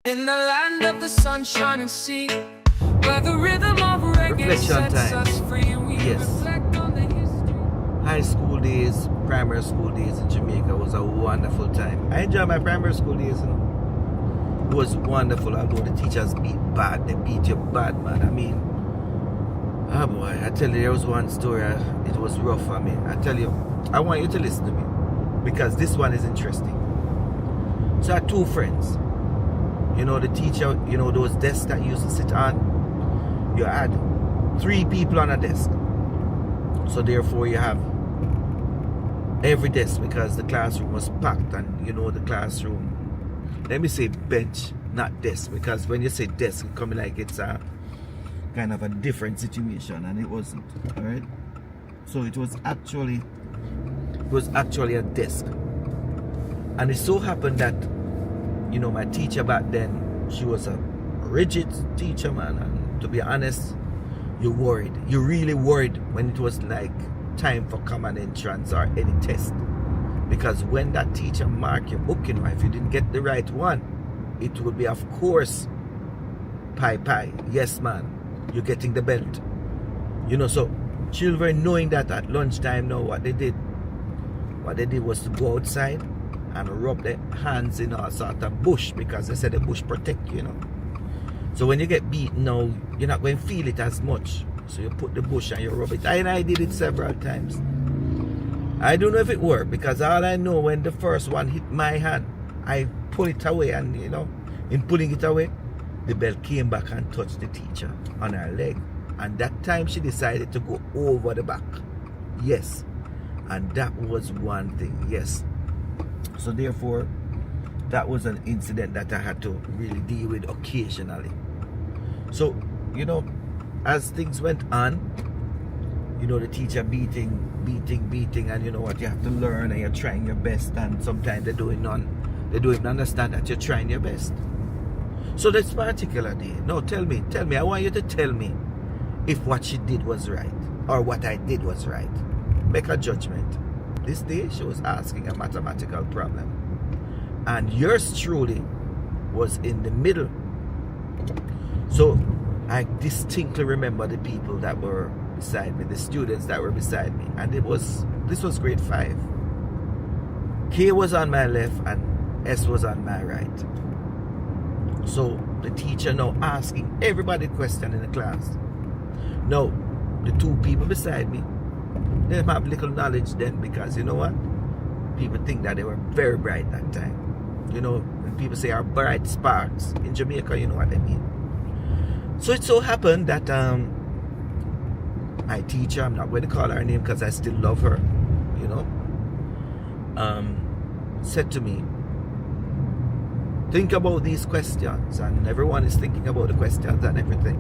In the land of the sunshine and sea, where the rhythm of reggae Reflection sets time. us free, we Yes. reflect on the history. High school days, primary school days in Jamaica was a wonderful time. I enjoyed my primary school days, you know. It was wonderful, although the teachers beat bad. They beat you bad, man. I mean, oh boy, I tell you, there was one story, it was rough for me. I tell you, I want you to listen to me, because this one is interesting. So I had two friends. You know, the teacher, you know, those desks that you used to sit on, you had 3 people on a desk. So therefore you have every desk, because the classroom was packed, and you know the classroom, let me say bench, not desk, because when you say desk, it comes like it's a kind of a different situation, and it wasn't. All right, so it was actually a desk. And it so happened that, you know, my teacher back then, she was a rigid teacher, man, and to be honest, you worried. You really worried when it was like time for common entrance or any test, because when that teacher marked your book, you know, if you didn't get the right one, it would be, of course, pie, yes man, you're getting the belt, you know. So children, knowing that at lunchtime now, what they did was to go outside and rub their hands in a sort of bush, because they said the bush protect you, you know. So when you get beaten now, you're not going to feel it as much. So you put the bush and you rub it. And I did it several times. I don't know if it worked, because all I know, when the first one hit my hand, I pull it away, and you know, in pulling it away, the bell came back and touched the teacher on her leg. And that time she decided to go over the back. Yes. And that was one thing. Yes. So therefore, that was an incident that I had to really deal with occasionally. So, you know, as things went on, you know, the teacher beating, and you know what, you have to learn, and you're trying your best, and sometimes they don't even understand that you're trying your best. So this particular day, no, tell me, I want you to tell me if what she did was right, or what I did was right. Make a judgment. This day she was asking a mathematical problem, and yours truly was in the middle. So I distinctly remember the people that were beside me, the students that were beside me, and this was grade 5. K was on my left and S was on my right. So the teacher now asking everybody question in the class. Now the 2 people beside me, they have little knowledge then, because you know what? People think that they were very bright that time. You know, when people say are bright sparks in Jamaica, you know what I mean. So it so happened that my teacher, I'm not going to call her name because I still love her, you know, said to me, think about these questions, and everyone is thinking about the questions and everything.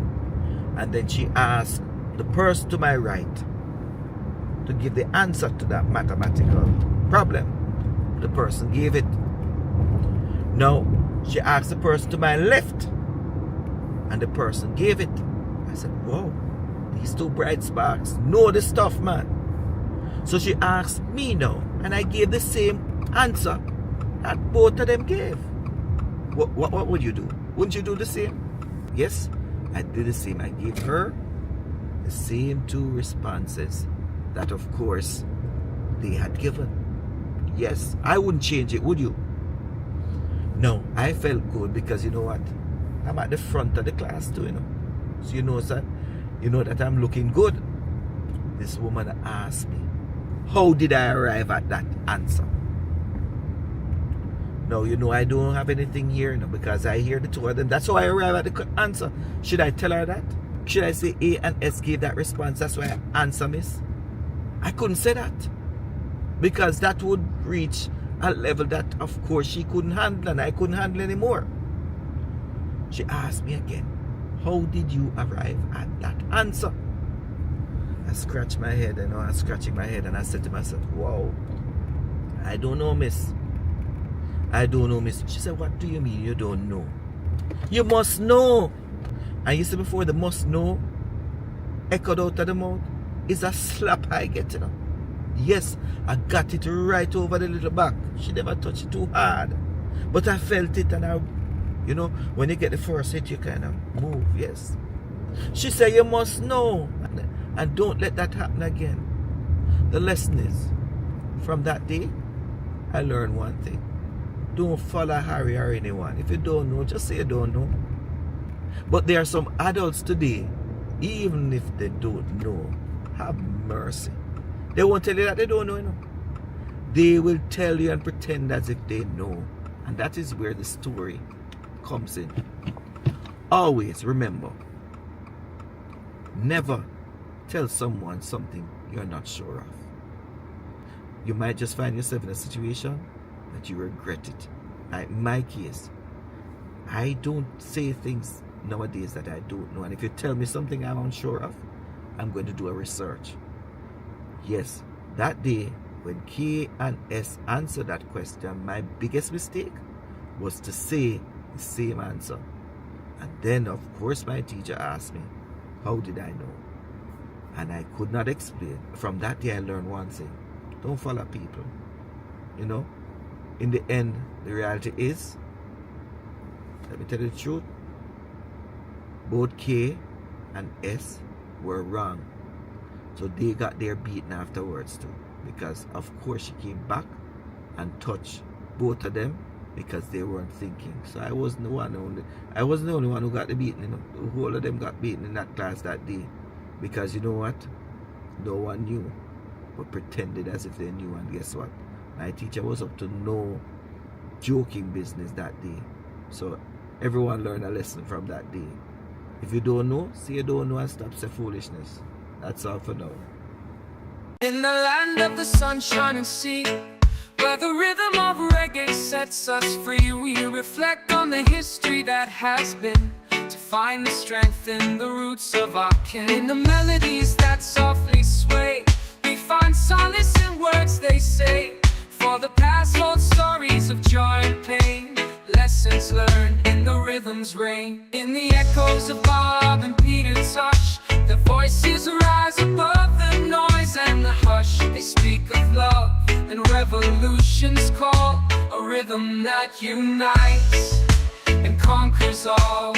And then she asked the person to my right to give the answer to that mathematical problem. The person gave it. Now she asked the person to my left, and the person gave it. I said, whoa, these 2 bright sparks know the stuff, man. So she asked me now, and I gave the same answer that both of them gave. What would you do? Wouldn't you do the same? Yes, I did the same. I gave her the same 2 responses that, of course, they had given. Yes, I wouldn't change it, would you? No, I felt good, because you know what? I'm at the front of the class too, you know. So you know, sir, you know that I'm looking good. This woman asked me, how did I arrive at that answer? No, you know, I don't have anything here, you know, because I hear the 2 of them. That's how I arrive at the answer. Should I tell her that? Should I say A and S gave that response, that's why I answer miss? I couldn't say that, because that would reach a level that, of course, she couldn't handle, and I couldn't handle anymore. She asked me again, how did you arrive at that answer? I scratched my head, and I was scratching my head, and I said to myself, wow, I don't know, miss. I don't know, miss. She said, what do you mean you don't know? You must know. And you see, before the must know echoed out of the mouth, is a slap I get, you know. Yes, I got it right over the little back. She never touched it too hard, but I felt it, and I You know, when you get the first hit, you kind of move, yes. She said, you must know, and don't let that happen again. The lesson is, from that day, I learned one thing. Don't follow Harry or anyone. If you don't know, just say you don't know. But there are some adults today, even if they don't know, have mercy. They won't tell you that they don't know, you know. They will tell you and pretend as if they know. And that is where the story comes in. Always remember, never tell someone something you're not sure of. You might just find yourself in a situation that you regret it. Like in my case, I don't say things nowadays that I don't know. And if you tell me something I'm unsure of, I'm going to do a research. Yes, that day when K and S answered that question, my biggest mistake was to say the same answer. And then, of course, my teacher asked me, how did I know? And I could not explain. From that day, I learned one thing. Don't follow people. You know, in the end, the reality is, let me tell you the truth, both K and S were wrong. So they got their beaten afterwards too. Because of course she came back and touched both of them because they weren't thinking. So I wasn't the only one who got the beating, you know. The whole of them got beaten in that class that day. Because you know what? No one knew, but pretended as if they knew. And guess what? My teacher was up to no joking business that day. So everyone learned a lesson from that day. If you don't know, say you don't know and stop saying foolishness. That's all for now. In the land of the sunshine and sea, where the rhythm of reggae sets us free, we reflect on the history that has been, to find the strength in the roots of our kin. In the melodies that softly sway, we find solace in words they say. For the past hold stories of joy and pain, lessons learned in the rhythm's reign. In the echoes of Bob and Peter's hush, the voices rise above the noise and the hush. They speak of love and revolution's call, a rhythm that unites and conquers all.